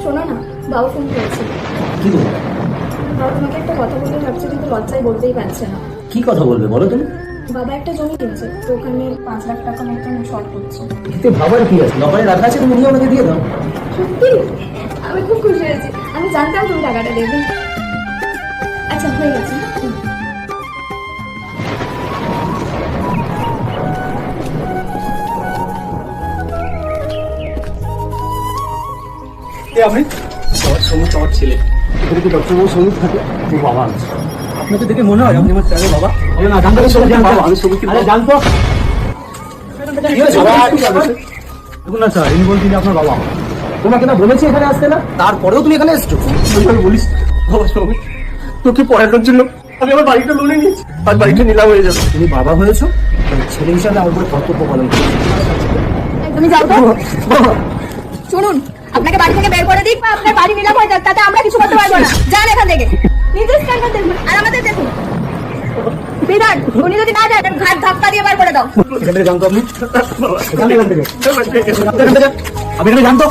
শোনো না, বাবা ফোন করেছে। কি বলবে? বাবা তোমাকে একটা কথা বলতে ভাবছে, কিন্তু লজ্জায় বলতেই পারছে না। কি কথা বলবে বলো তুমি? বাবা একটা জমি কিনছে, তো ওখানে 5 লাখ টাকা মতন শর্ট করছে। এতে ভাবার কি আছে? লকারে রাখা আছে, তুমি নিয়ে আমাকে দিয়ে দাও। সত্যি আমি খুব খুশি হয়েছি, আমি জানতাম তুমি টাকাটা দেবে। আচ্ছা হয়ে গেছে। আপনি আমার সঙ্গীত, আমার ছেলে এখানে কি ডক্টরবাবু সঙ্গীত থাকে? তোর বাবা আছে, আপনাকে দেখে মনে হয় আপনি আমার ছেলে বাবা। না জানতো, আমি সঙ্গীত জানতো না স্যার, ইনি বলছি আপনার বাবা। তোমাকে না বলেছি এখানে আসতে না, তারপরেও তুমি এখানে এসছো। আমি বলিস বাবা সঙ্গীত, তোকে পড়ানোর জন্য আমি আমার বাড়িটা লোনে নিয়েছি, আর বাড়িটা নিলাম হয়ে যাবে। তুমি বাবা হয়েছো, ছেলে হিসাবে আমার উপরে কর্তব্য পালন করছো। তুমি যাও তো। শুনুন, আপনাকে বাড়ি থেকে বের করে দিক বা আপনার বাড়ি নিলাম হয়ে যাক, তাতে আমরা কিছু করতে পারবো না। যান এখান থেকে। নিজের স্ট্যান্ডার্ড দেখুন আর আমাদের দেখুন। বিধান, উনি যদি না যায় ঘাট ধাক্কা দিয়ে বার করে দাও। এখান থেকে জানতো আপনি? বাবা এখান থেকে এখান থেকে আপনি এখান থেকে জানতো?